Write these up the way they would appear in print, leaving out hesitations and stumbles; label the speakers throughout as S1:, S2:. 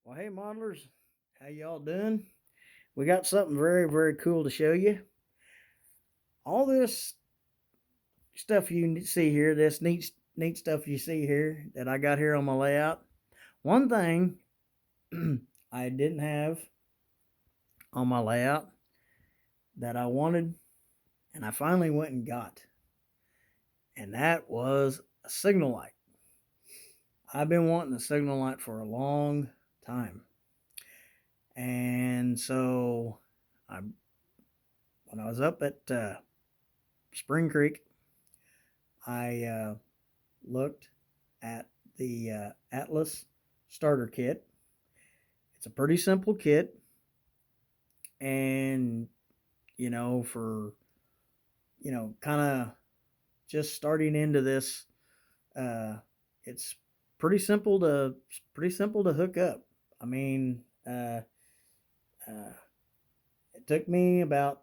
S1: Well, hey modelers, how y'all doing? We got something very, very cool to show you. All this stuff you see here, this neat stuff you see here that I got here on my layout. One thing I didn't have on my layout that I wanted, and I finally went and got, and that was a signal light. I've been wanting a signal light for a long time, and so I, when I was up at Spring Creek, I looked at the Atlas starter kit. It's a pretty simple kit, and for kind of just starting into this, uh, it's pretty simple to hook up. I mean, uh, it took me about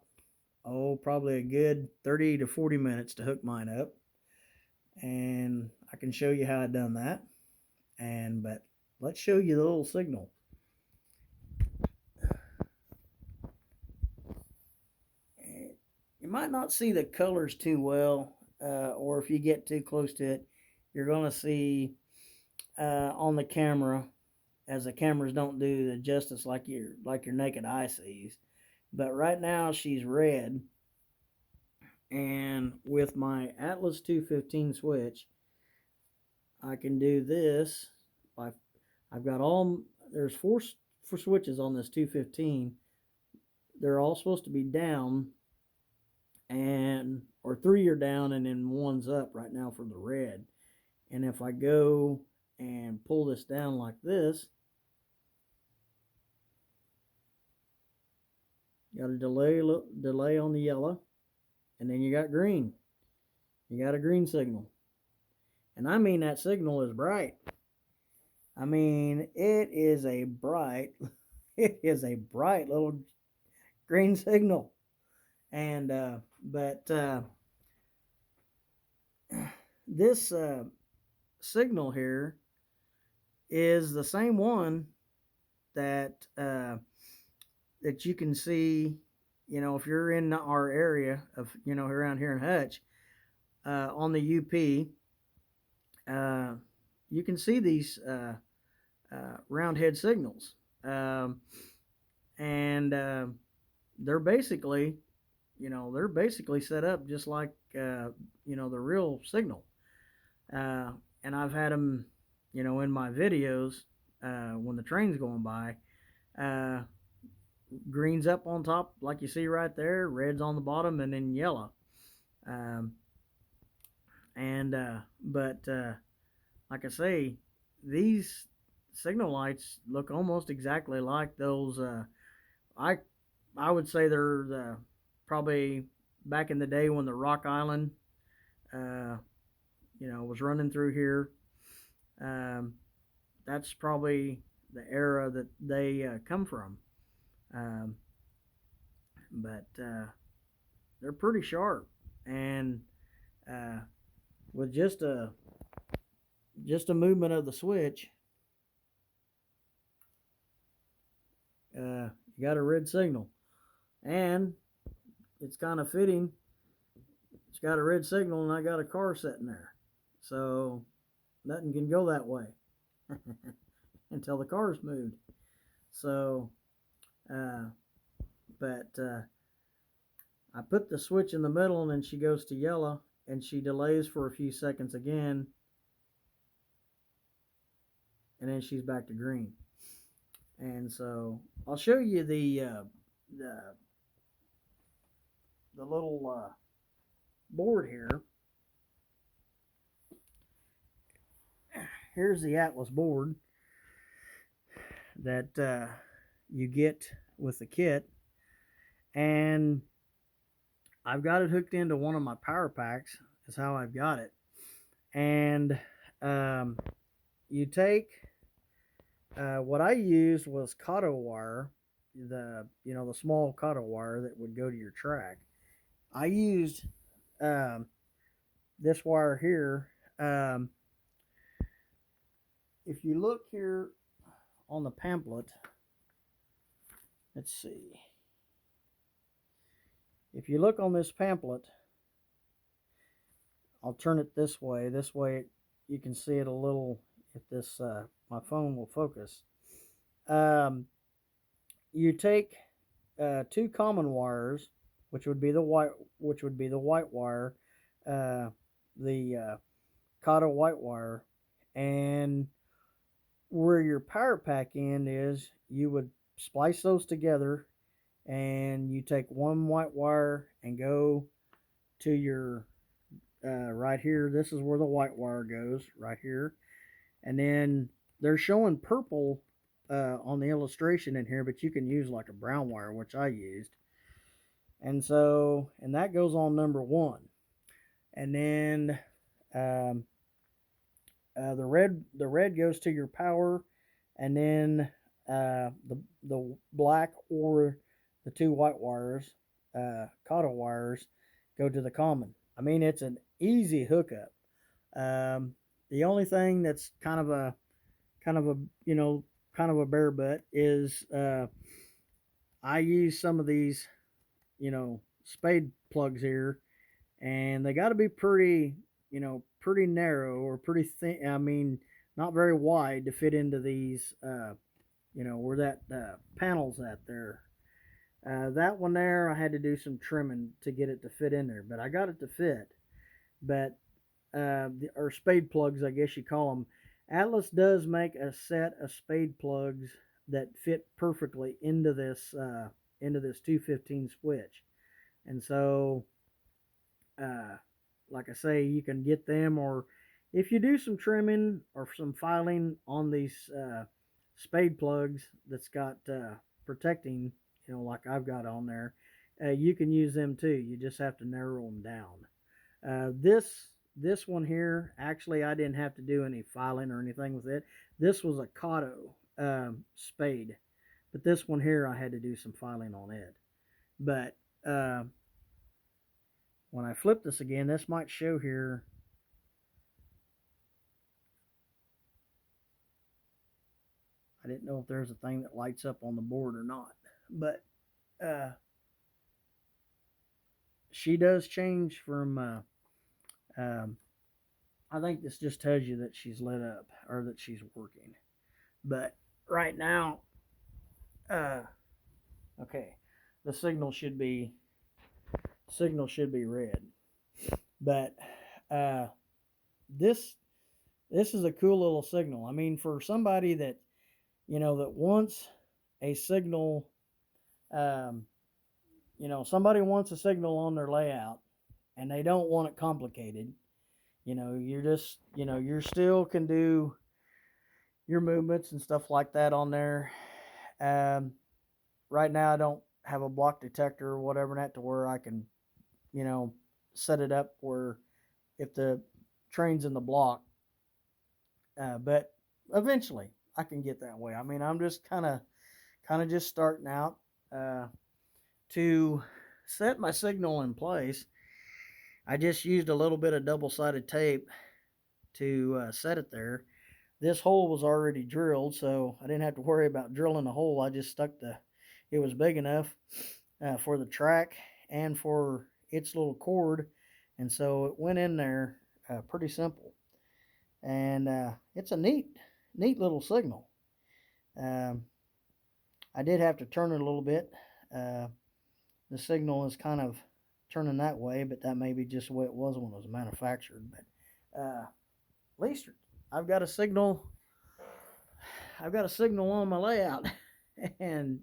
S1: probably a good 30 to 40 minutes to hook mine up, and I can show you how I done that. But let's show you the little signal. You might not see the colors too well, or if you get too close to it, you're going to see on the camera, as the cameras don't do the justice like your naked eye sees. But right now she's red, and with my Atlas 215 switch, I can do this. I've got there's four switches on this 215. They're all supposed to be down, or three are down and then one's up right now for the red. And if I go and pull this down like this, you got a delay on the yellow, and then you got green. You got a green signal. And I mean, that signal is bright. I mean, it is a bright little green signal. And but this signal here is the same one that that you can see, if you're in our area of, around here in Hutch, on the UP, you can see these round head signals. And they're basically, set up just like, the real signal. And I've had them, in my videos, when the train's going by, green's up on top, like you see right there, red's on the bottom, and then yellow. Um, but like I say, these signal lights look almost exactly like those. I I would say they're probably back in the day when the Rock Island, uh, was running through here. Um, that's probably the era that they come from. Um, but they're pretty sharp, and uh, with just a movement of the switch, you got a red signal, and it's kind of fitting. It's got a red signal, and I got a car sitting there, so nothing can go that way until the car's moved. So, uh, but I put the switch in the middle, and then she goes to yellow, and she delays for a few seconds again, and then she's back to green. And so I'll show you the little board here. Here's the Atlas board that you get with the kit, and I've got it hooked into one of my power packs. Is how I've got it. And you take what I used was Kato wire, the small Kato wire that would go to your track. I used this wire here. If you look here on the pamphlet, let's see. If you look on this pamphlet, I'll turn it this way. This way you can see it a little if this my phone will focus. You take two common wires, which would be the white wire, the Kata white wire, and where your power pack end is, you would splice those together, and you take one white wire and go to your right here. This is where the white wire goes, right here, and then they're showing purple on the illustration in here, but you can use like a brown wire, which I used. And so, and that goes on number one. And then the red goes to your power, and then the black or the two white wires, Kata wires, go to the common. I mean, it's an easy hookup. The only thing that's kind of a bare butt is I use some of these spade plugs here, and they got to be pretty pretty narrow or pretty thin. I mean, not very wide to fit into these where that panel's at there. That one there, I had to do some trimming to get it to fit in there, but I got it to fit. But or spade plugs, I guess you call them. Atlas does make a set of spade plugs that fit perfectly into this 215 switch, and so like I say, you can get them, or if you do some trimming or some filing on these spade plugs that's got protecting, like I've got on there, you can use them too. You just have to narrow them down. This one here, actually, I didn't have to do any filing or anything with it. This was a Kato spade, but this one here, I had to do some filing on it. But when I flip this again, this might show here. I didn't know if there's a thing that lights up on the board or not, but she does change from I think this just tells you that she's lit up or that she's working. But right now, okay, the signal should be red. But this is a cool little signal. I mean, for somebody that that wants a signal, somebody wants a signal on their layout, and they don't want it complicated. You're just, you're still can do your movements and stuff like that on there. Right now, I don't have a block detector or whatever that to where I can, set it up where if the train's in the block. But eventually, I can get that way. I mean, I'm just kind of just starting out to set my signal in place. I just used a little bit of double-sided tape to set it there. This hole was already drilled, so I didn't have to worry about drilling a hole. I just stuck it was big enough for the track and for its little cord, and so it went in there pretty simple. And it's a neat little signal. I did have to turn it a little bit. The signal is kind of turning that way, but that may be just the way it was when it was manufactured. But at least I've got a signal on my layout, and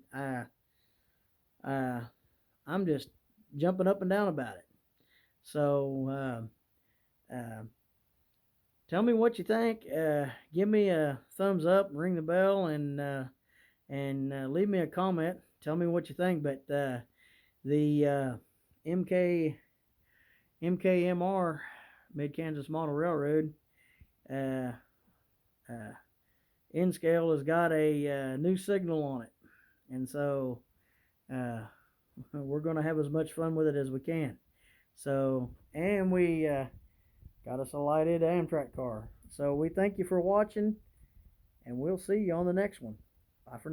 S1: I'm just jumping up and down about it. So tell me what you think. Give me a thumbs up, ring the bell, and leave me a comment. Tell me what you think. But the MKMRR, Mid-Kansas Model Railroad, N scale has got a new signal on it, and so we're going to have as much fun with it as we can. So, and we got us a lighted Amtrak car. So we thank you for watching, and we'll see you on the next one. Bye for now.